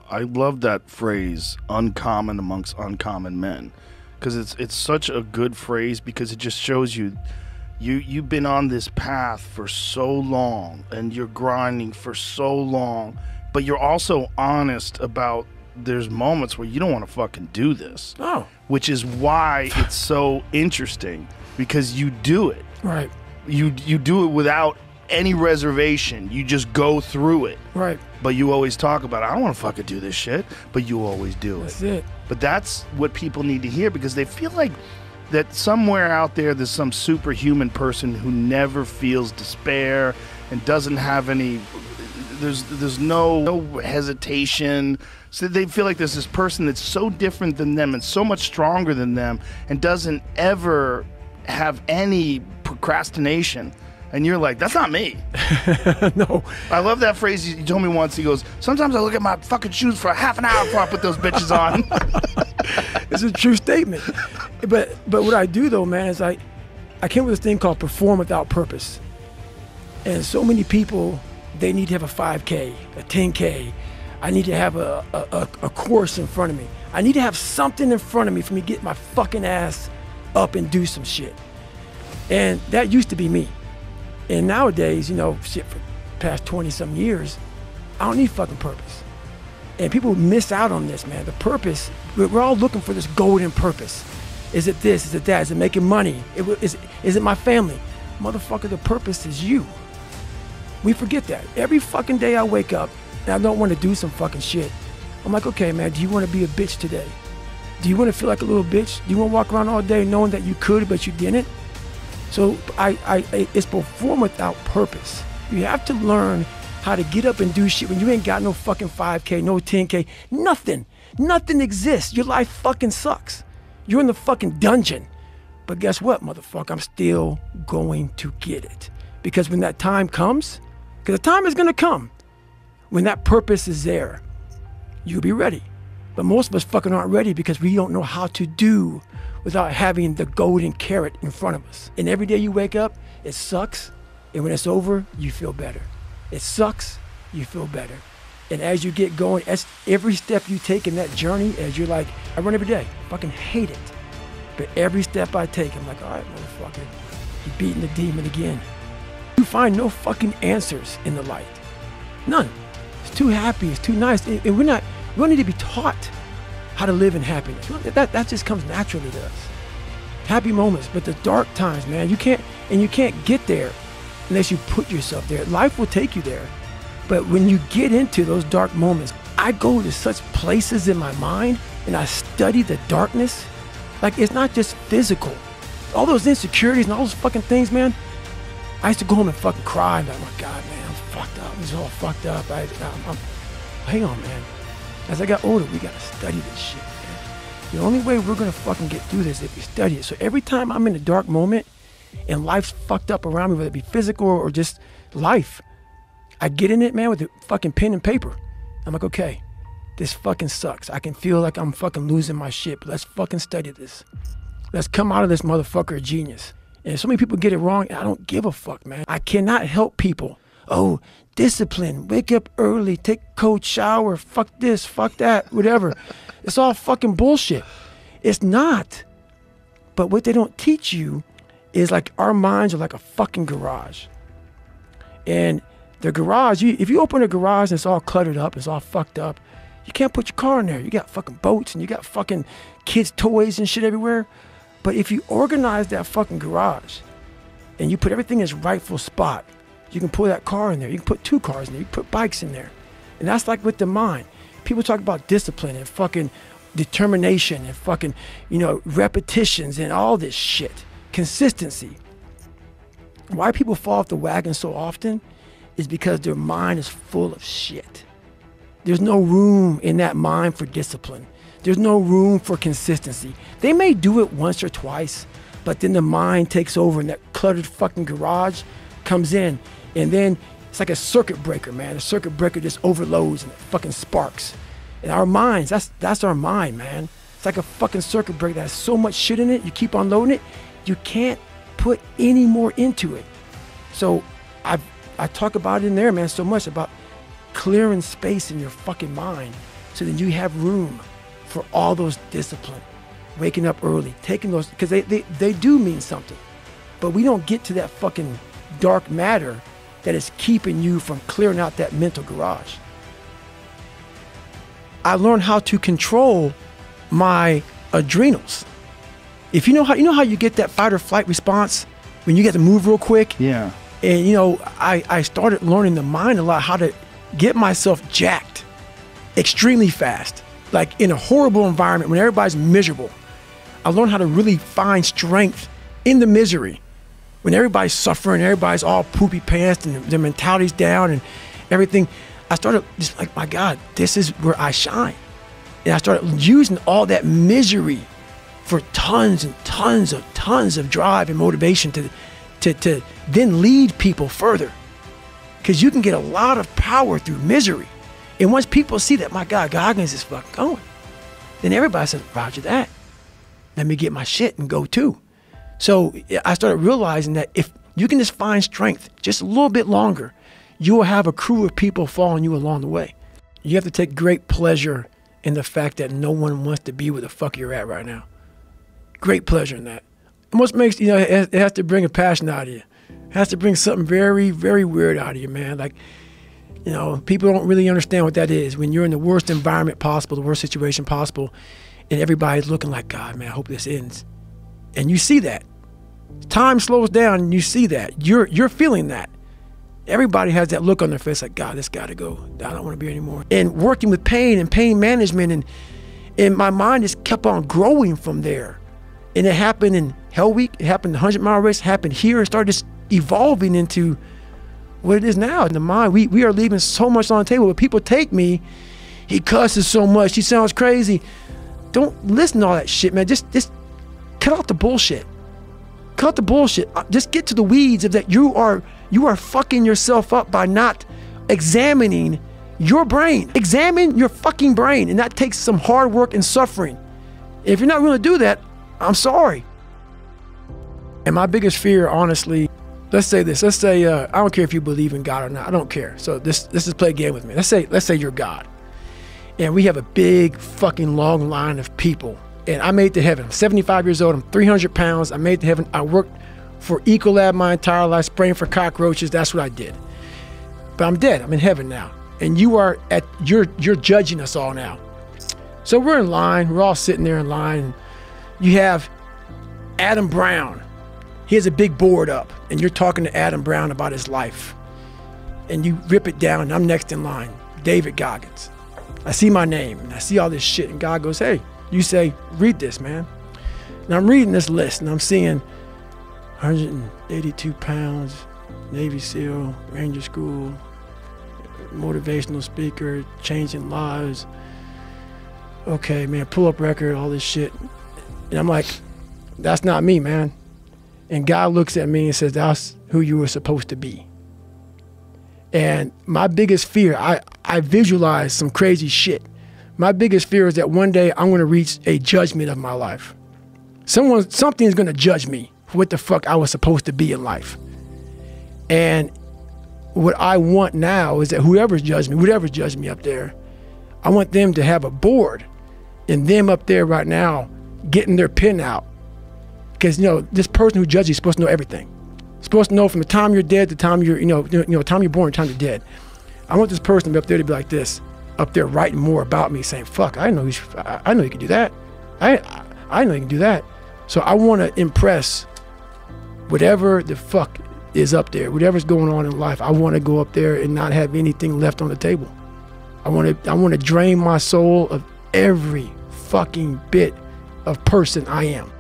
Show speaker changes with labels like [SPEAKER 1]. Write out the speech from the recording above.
[SPEAKER 1] I love that phrase, uncommon amongst uncommon men, because it's such a good phrase, because it just shows you've been on this path for so long and you're grinding for so long, but you're also honest about there's moments where you don't want to fucking do this.
[SPEAKER 2] Oh.
[SPEAKER 1] Which is why it's so interesting, because you do it.
[SPEAKER 2] Right.
[SPEAKER 1] You do it without any reservation. You just go through it.
[SPEAKER 2] Right.
[SPEAKER 1] But you always talk about, I don't want to fucking do this shit, but you always do it.
[SPEAKER 2] That's it.
[SPEAKER 1] But that's what people need to hear, because they feel like that somewhere out there's some superhuman person who never feels despair and doesn't have any, there's no hesitation. So they feel like there's this person that's so different than them and so much stronger than them and doesn't ever have any procrastination. And you're like, that's not me.
[SPEAKER 2] No.
[SPEAKER 1] I love that phrase you told me once. He goes, sometimes I look at my fucking shoes for half an hour before I put those bitches on.
[SPEAKER 2] It's a true statement. But what I do though, man, is I came up with this thing called perform without purpose. And so many people, they need to have a 5K, a 10K. I need to have a course in front of me. I need to have something in front of me for me to get my fucking ass up and do some shit. And that used to be me. And nowadays, you know, shit, for the past 20-some years, I don't need fucking purpose. And people miss out on this, man. The purpose, we're all looking for this golden purpose. Is it this? Is it that? Is it making money? Is it my family? Motherfucker, the purpose is you. We forget that. Every fucking day I wake up and I don't want to do some fucking shit. I'm like, okay, man, do you want to be a bitch today? Do you want to feel like a little bitch? Do you want to walk around all day knowing that you could, but you didn't? So it's perform without purpose. You have to learn how to get up and do shit when you ain't got no fucking 5K, no 10K, nothing. Nothing exists. Your life fucking sucks. You're in the fucking dungeon. But guess what, motherfucker? I'm still going to get it. Because when that time comes, because the time is going to come, when that purpose is there, you'll be ready. But most of us fucking aren't ready because we don't know how to do without having the golden carrot in front of us. And every day you wake up, it sucks. And when it's over, you feel better. It sucks, you feel better. And as you get going, as every step you take in that journey, as you're like, I run every day, fucking hate it. But every step I take, I'm like, all right, motherfucker, you're beating the demon again. You find no fucking answers in the light. None. It's too happy, it's too nice. And we don't need to be taught how to live in happiness. That just comes naturally to us. Happy moments, but the dark times, man, you can't get there unless you put yourself there. Life will take you there. But when you get into those dark moments, I go to such places in my mind and I study the darkness. Like, it's not just physical. All those insecurities and all those fucking things, man. I used to go home and fucking cry and be like, oh my God, man, I'm fucked up. This is all fucked up. Hang on, man. As I got older, we gotta study this shit, man. The only way we're gonna fucking get through this is if we study it. So every time I'm in a dark moment and life's fucked up around me, whether it be physical or just life, I get in it, man, with a fucking pen and paper. I'm like, okay, this fucking sucks. I can feel like I'm fucking losing my shit, but let's fucking study this. Let's come out of this motherfucker a genius. And so many people get it wrong, and I don't give a fuck, man. I cannot help people. Oh, discipline, wake up early, take a cold shower, fuck this, fuck that, whatever. It's all fucking bullshit. It's not. But what they don't teach you is, like, our minds are like a fucking garage. And the garage, if you open a garage and it's all cluttered up, it's all fucked up, you can't put your car in there. You got fucking boats and you got fucking kids' toys and shit everywhere. But if you organize that fucking garage and you put everything in its rightful spot, you can put that car in there. You can put 2 cars in there. You can put bikes in there. And that's like with the mind. People talk about discipline and fucking determination and fucking, repetitions and all this shit. Consistency. Why people fall off the wagon so often is because their mind is full of shit. There's no room in that mind for discipline. There's no room for consistency. They may do it once or twice, but then the mind takes over and that cluttered fucking garage comes in, and then it's like a circuit breaker, man. The circuit breaker just overloads and it fucking sparks. And our minds, that's our mind, man. It's like a fucking circuit breaker that has so much shit in it, you keep on loading it, you can't put any more into it. So I talk about it in there, man, so much about clearing space in your fucking mind So then you have room for all those discipline, waking up early, taking those, because they do mean something. But we don't get to that fucking dark matter that is keeping you from clearing out that mental garage. I learned how to control my adrenals. If you know how you get that fight or flight response when you get to move real quick.
[SPEAKER 1] Yeah.
[SPEAKER 2] And I started learning the mind a lot, how to get myself jacked extremely fast, like in a horrible environment when everybody's miserable. I learned how to really find strength in the misery. When everybody's suffering, everybody's all poopy pants and their mentality's down and everything, I started just like, my God, this is where I shine. And I started using all that misery for tons and tons of drive and motivation to then lead people further. Because you can get a lot of power through misery. And once people see that, my God, Goggins is fucking going, then everybody says, roger that. Let me get my shit and go too. So I started realizing that if you can just find strength just a little bit longer, you will have a crew of people following you along the way. You have to take great pleasure in the fact that no one wants to be where the fuck you're at right now. Great pleasure in that. And what makes, it has to bring a passion out of you. It has to bring something very, very weird out of you, man. Like, people don't really understand what that is. When you're in the worst environment possible, the worst situation possible, and everybody's looking like, God, man, I hope this ends. And you see that. Time slows down and you see that. You're feeling that. Everybody has that look on their face like, God, this got to go. I don't want to be here anymore. And working with pain and pain management, and my mind just kept on growing from there. And it happened in Hell Week. It happened in the 100-mile race. It happened here. It started just evolving into what it is now in the mind. We are leaving so much on the table. But people take me, he cusses so much, he sounds crazy. Don't listen to all that shit, man. Just cut out the bullshit. Cut out the bullshit. Just get to the weeds of that. You are fucking yourself up by not examining your brain. Examine your fucking brain, and that takes some hard work and suffering. If you're not willing to do that, I'm sorry. And my biggest fear, honestly, let's say this. Let's say I don't care if you believe in God or not. I don't care. So let's just play a game with me. Let's say you're God, and we have a big fucking long line of people. And I made it to heaven. I'm 75 years old. I'm 300 pounds. I made it to heaven. I worked for Ecolab my entire life, spraying for cockroaches. That's what I did. But I'm dead. I'm in heaven now. And you're judging us all now. So we're in line. We're all sitting there in line. You have Adam Brown. He has a big board up, and you're talking to Adam Brown about his life. And you rip it down, and I'm next in line, David Goggins. I see my name, and I see all this shit, and God goes, hey, you say, read this, man. And I'm reading this list, and I'm seeing 182 pounds, Navy SEAL, Ranger School, motivational speaker, changing lives. Okay, man, pull-up record, all this shit. And I'm like, that's not me, man. And God looks at me and says, that's who you were supposed to be. And my biggest fear, I visualize some crazy shit. My biggest fear is that one day I'm going to reach a judgment of my life. Something's going to judge me for what the fuck I was supposed to be in life. And what I want now is that whoever's judged me up there, I want them to have a board and them up there right now getting their pen out. Because, this person who judges you is supposed to know everything. Supposed to know from the time you're dead to the time you're, time you're born, time you're dead. I want this person to be up there to be like this, up there writing more about me, saying, fuck, I know you can do that. I know you can do that. So I want to impress whatever the fuck is up there, whatever's going on in life. I want to go up there and not have anything left on the table. I want to drain my soul of every fucking bit of person I am.